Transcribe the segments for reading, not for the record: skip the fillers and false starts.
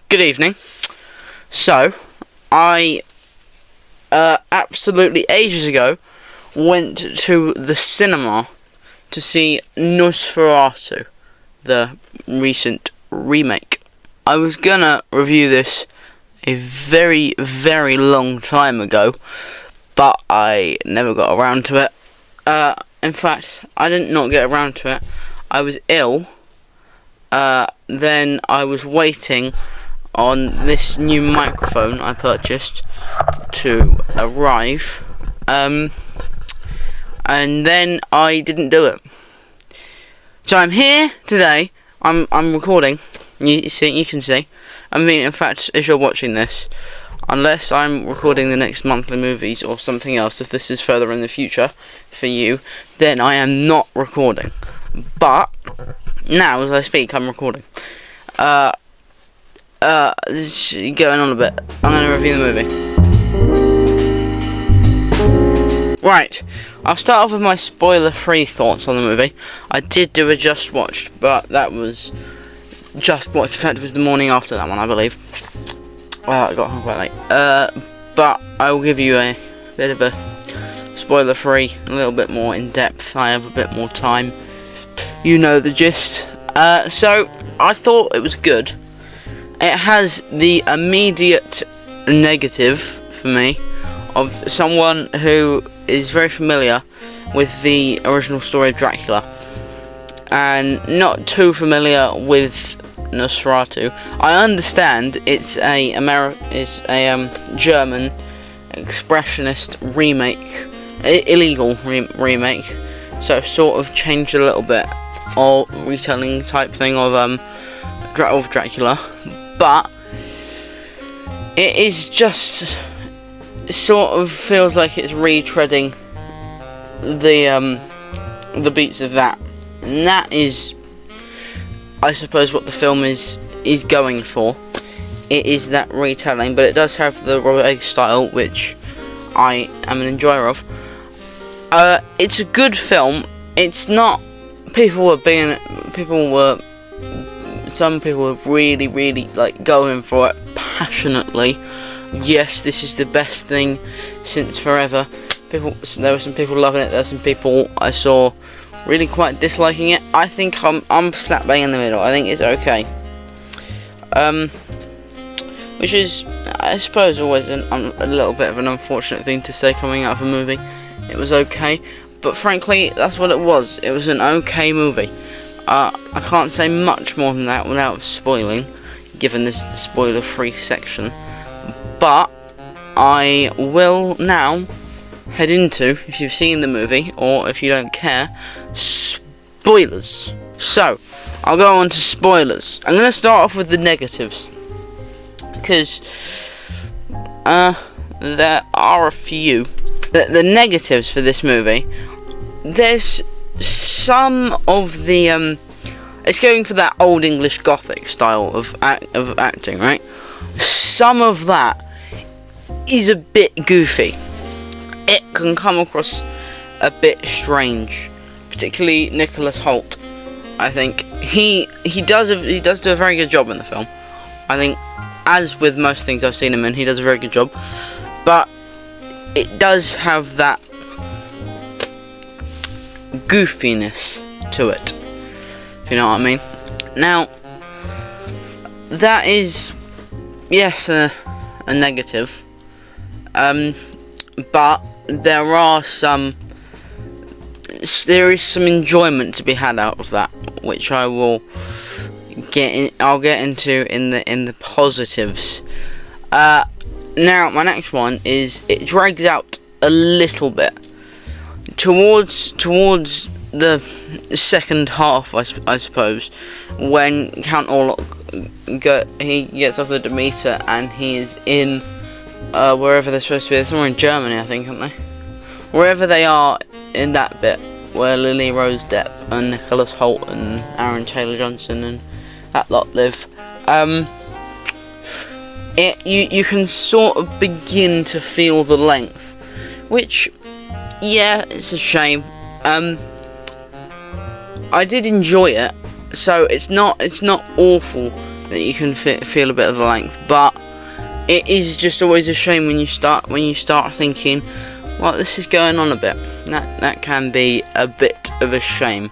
Good evening. So, I absolutely ages ago went to the cinema to see Nosferatu, the recent remake. I was gonna review this a very, very long time ago, but I never got around to it. In fact, I did not get around to it. I was ill. Then I was waiting on this new microphone I purchased to arrive, and then I didn't do it. So I'm here today. I'm recording. You can see. I mean, in fact, as you're watching this, unless I'm recording the next monthly movies or something else, if this is further in the future for you, then I am not recording. But now, as I speak, I'm recording. This is going on a bit. I'm going to review the movie. Right, I'll start off with my spoiler-free thoughts on the movie. I did do a Just Watched, but that was Just Watched. In fact, it was the morning after that one, I believe. I got home quite late. But I will give you a bit of a spoiler-free, a little bit more in-depth. I have a bit more time. You know the gist. So, I thought it was good. It has the immediate negative, for me, of someone who is very familiar with the original story of Dracula, and not too familiar with Nosferatu. I understand it's a German expressionist remake, illegal remake, so sort of changed a little bit, or retelling type thing of Dracula, but it is just sort of feels like it's retreading the beats of that, and that is, I suppose, what the film is going for. It is that retelling, but it does have the Robert Egg style, which I am an enjoyer of. It's a good film. It's not. Some people were really like going for it passionately. Yes, this is the best thing since forever. There were some people loving it. There were some people I saw really quite disliking it. I think I'm slap bang in the middle. I think it's okay. Which is, I suppose, always a little bit of an unfortunate thing to say coming out of a movie. It was okay, but frankly, that's what it was. It was an okay movie. I can't say much more than that without spoiling, given this is the spoiler-free section. But I will now head into, if you've seen the movie, or if you don't care, spoilers. So, I'll go on to spoilers. I'm going to start off with the negatives, because there are a few. The negatives for this movie, there's some of the it's going for that old English Gothic style of acting, right? Some of that is a bit goofy. It can come across a bit strange, particularly Nicholas Hoult. I think he does do a very good job in the film. I think, as with most things I've seen him in, he does a very good job. But it does have that goofiness to it, if you know what I mean. Now, that is, yes, a negative, but there is some enjoyment to be had out of that, which I'll get into in the positives. Now, my next one is, it drags out a little bit towards the second half, I suppose, when Count Orlok he gets off the Demeter and he is in wherever they're supposed to be. They're somewhere in Germany, I think, aren't they? Wherever they are in that bit where Lily Rose Depp and Nicholas Hoult and Aaron Taylor Johnson and that lot live. You can sort of begin to feel the length, which, yeah, it's a shame. I did enjoy it, so it's not awful that you can feel a bit of the length, but it is just always a shame when you start thinking, well, this is going on a bit. That can be a bit of a shame.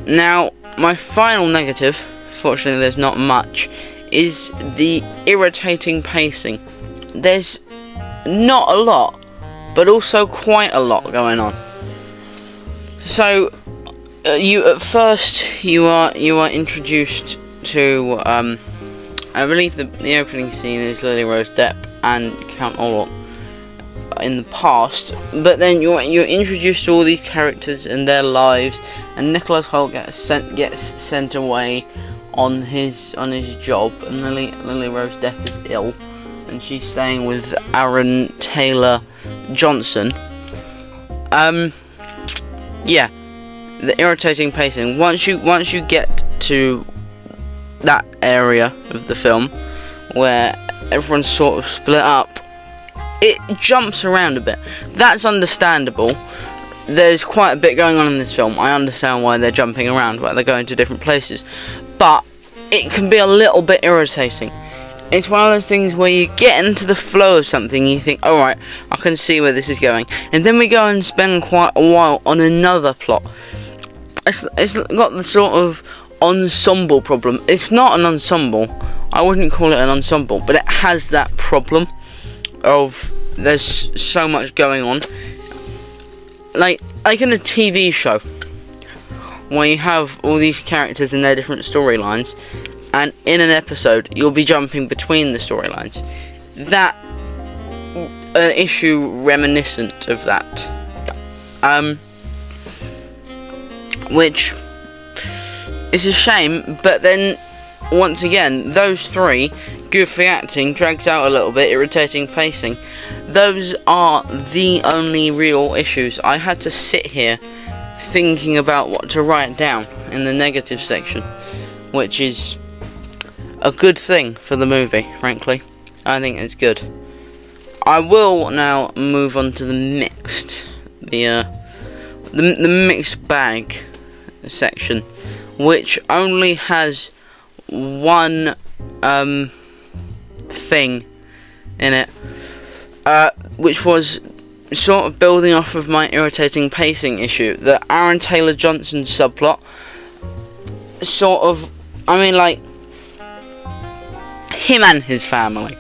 Now, my final negative, fortunately there's not much, is the irritating pacing. There's not a lot, but also quite a lot going on. So, you are introduced to, I believe the opening scene is Lily Rose Depp and Count Orlok in the past, but then you're introduced to all these characters and their lives, and Nicholas Hoult gets sent away on his job, and Lily Rose Depp is ill, and she's staying with Aaron Taylor Johnson. Yeah, the irritating pacing. Once you get to that area of the film where everyone's sort of split up, it jumps around a bit. That's understandable. There's quite a bit going on in this film. I understand why they're jumping around, why they're going to different places, but it can be a little bit irritating. It's one of those things where you get into the flow of something and you think, alright, I can see where this is going, and then we go and spend quite a while on another plot. It's got the sort of ensemble problem. It's not an ensemble. I wouldn't call it an ensemble, but it has that problem of there's so much going on. Like in a TV show, where you have all these characters and their different storylines, and in an episode you'll be jumping between the storylines. That issue reminiscent of that, which is a shame. But then once again, those three, goofy acting, drags out a little bit, irritating pacing, those are the only real issues. I had to sit here thinking about what to write down in the negative section, which is a good thing for the movie, frankly. I think it's good. I will now move on to the mixed bag section, which only has one thing in it, which was sort of building off of my irritating pacing issue. The Aaron Taylor Johnson subplot, sort of, I mean, like, him and his family,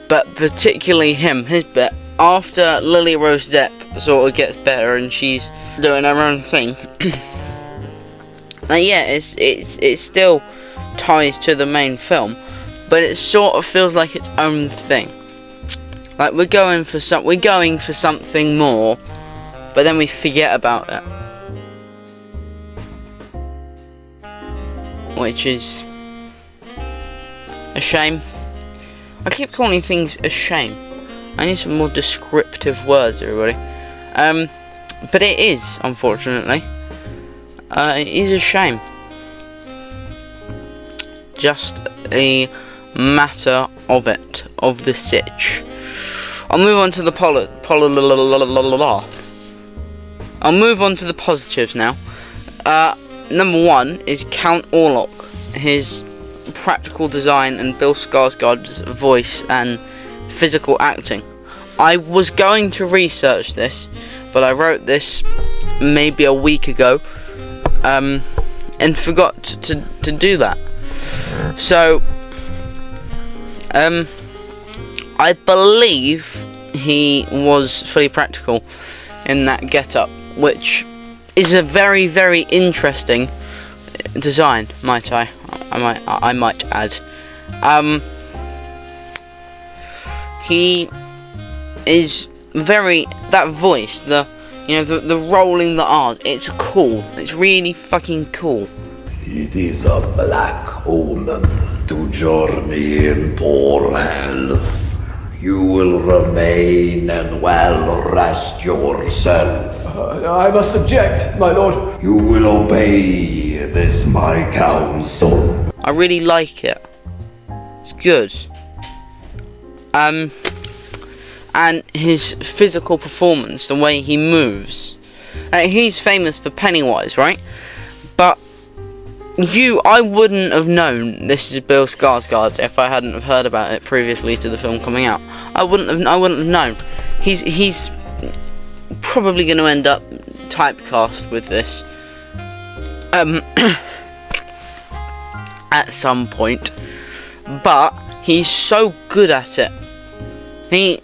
but particularly his bit, after Lily Rose Depp sort of gets better and she's doing her own thing. And yeah, it still ties to the main film, but it sort of feels like its own thing. Like we're going for something more, but then we forget about it, which is a shame. I keep calling things a shame. I need some more descriptive words, everybody. But it is, unfortunately. It is a shame. Just a matter of it, of the sitch. I'll move on to the I'll move on to the positives now. Number one is Count Orlok. His practical design and Bill Skarsgård's voice and physical acting. I was going to research this, but I wrote this maybe a week ago, and forgot to do that. So, I believe he was fully practical in that get-up, which is a very, very interesting design, I might add. He is very, that voice, the rolling the R's, it's cool. It's really fucking cool. It is a black omen to journey in poor health. You will remain and well rest yourself. I must object, my lord. You will obey this my counsel. I really like it. It's good. And his physical performance, the way he moves. He's famous for Pennywise, right? But I wouldn't have known this is Bill Skarsgård if I hadn't have heard about it previously to the film coming out. I wouldn't have known. He's probably going to end up typecast with this at some point, but he's so good at it. He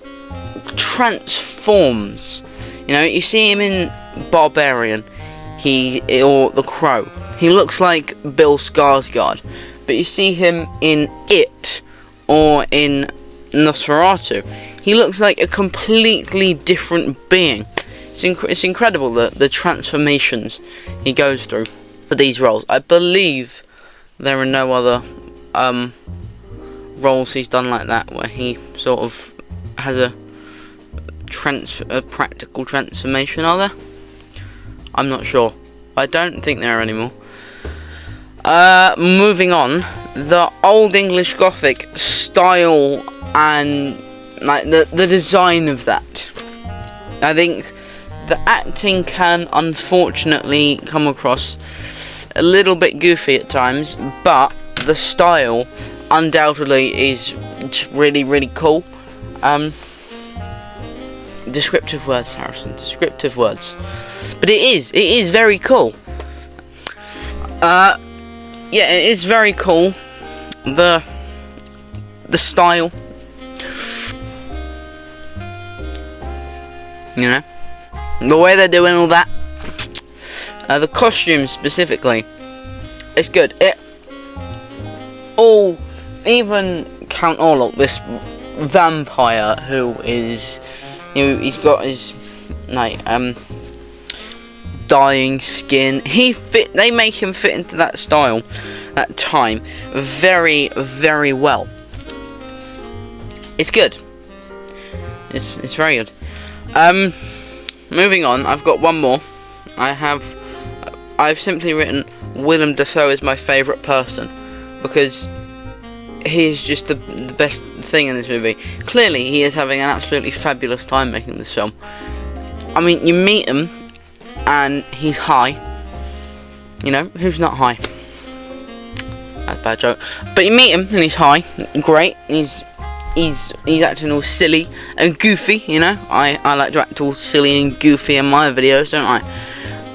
transforms. You know, you see him in Barbarian, or The Crow. He looks like Bill Skarsgård, but you see him in It or in Nosferatu, he looks like a completely different being. It's incredible the transformations he goes through for these roles. I believe there are no other roles he's done like that where he sort of has a practical transformation. Are there? I'm not sure. I don't think there are anymore. Moving on, the Old English Gothic style and like the design of that. I think the acting can unfortunately come across a little bit goofy at times, but the style undoubtedly is really, really cool. Descriptive words, Harrison. Descriptive words. But it is very cool. Yeah, it is very cool. The style. You know, the way they're doing all that. The costumes specifically, it's good. Even Count Orlok, this vampire who is, you know, he's got his like dying skin. They make him fit into that style, that time, very, very well. It's good. It's very good. Moving on, I've got one more. I've simply written Willem Dafoe is my favourite person because he is just the best thing in this movie. Clearly, he is having an absolutely fabulous time making this film. I mean, you meet him and he's high. You know, who's not high? That's a bad joke. But you meet him and he's high. Great. He's acting all silly and goofy, you know. I like to act all silly and goofy in my videos, don't I?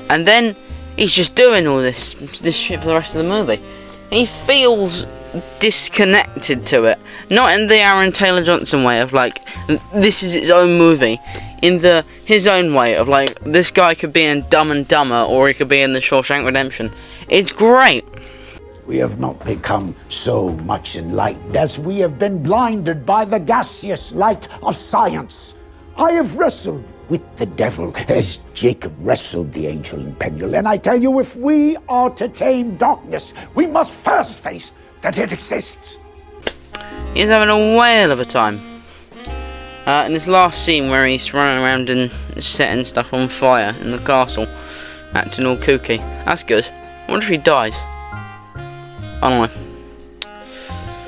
And then he's just doing all this shit for the rest of the movie. He feels disconnected to it. Not in the Aaron Taylor Johnson way of like, this is its own movie. In his own way of like, this guy could be in Dumb and Dumber or he could be in The Shawshank Redemption. It's great. We have not become so much enlightened as we have been blinded by the gaseous light of science. I have wrestled with the devil as Jacob wrestled the angel in Peniel, and I tell you, if we are to tame darkness, we must first face that it exists. He's having a whale of a time. In this last scene where he's running around and setting stuff on fire in the castle, acting all kooky. That's good. I wonder if he dies. I don't know.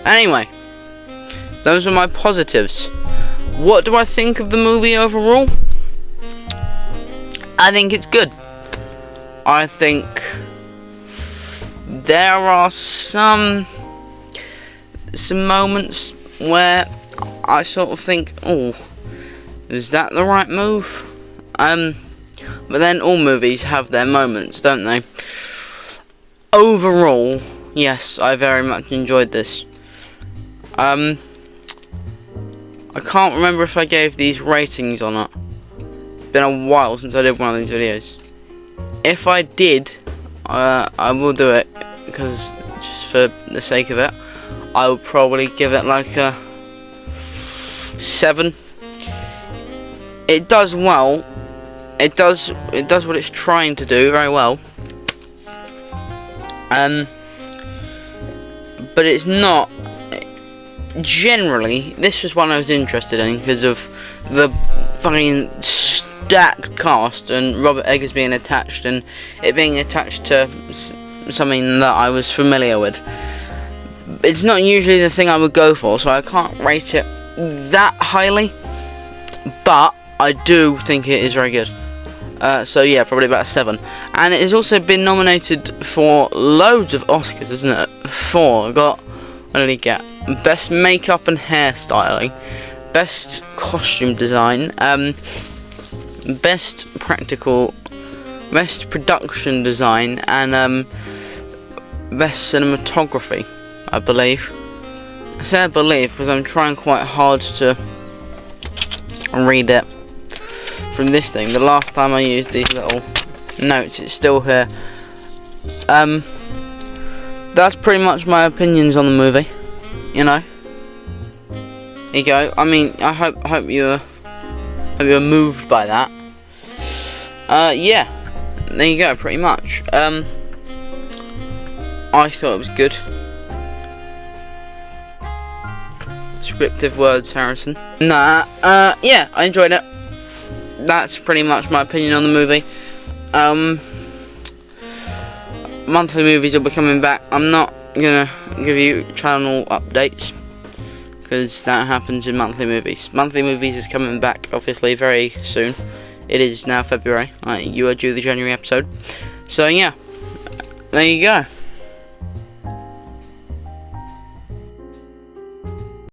Anyway, those are my positives. What do I think of the movie overall? I think it's good. I think there are some moments where I sort of think, oh, is that the right move? But then all movies have their moments, don't they? Overall, yes, I very much enjoyed this. I can't remember if I gave these ratings or not. It's been a while since I did one of these videos. If I did, I will do it, because just for the sake of it, I would probably give it like a 7. It does well. It does what it's trying to do very well. But it's not. Generally, this was one I was interested in because of the fucking stacked cast and Robert Eggers being attached and it being attached to something that I was familiar with. It's not usually the thing I would go for, so I can't rate it that highly, but I do think it is very good. So yeah, probably about a 7. And it has also been nominated for loads of Oscars, isn't it? 4. Got, what did he get? Best makeup and hairstyling, best costume design, best production design, and best cinematography, I believe. I say I believe because I'm trying quite hard to read it from this thing. The last time I used these little notes, it's still here. That's pretty much my opinions on the movie. You know. There you go. I mean, I hope you're moved by that. Yeah. There you go. Pretty much. I thought it was good. Descriptive words, Harrison. Nah. Yeah, I enjoyed it. That's pretty much my opinion on the movie. Monthly movies will be coming back. I'm not gonna give you channel updates because that happens in monthly movies. Monthly movies is coming back obviously very soon. It is now February. You are due the January episode. So yeah, there you go.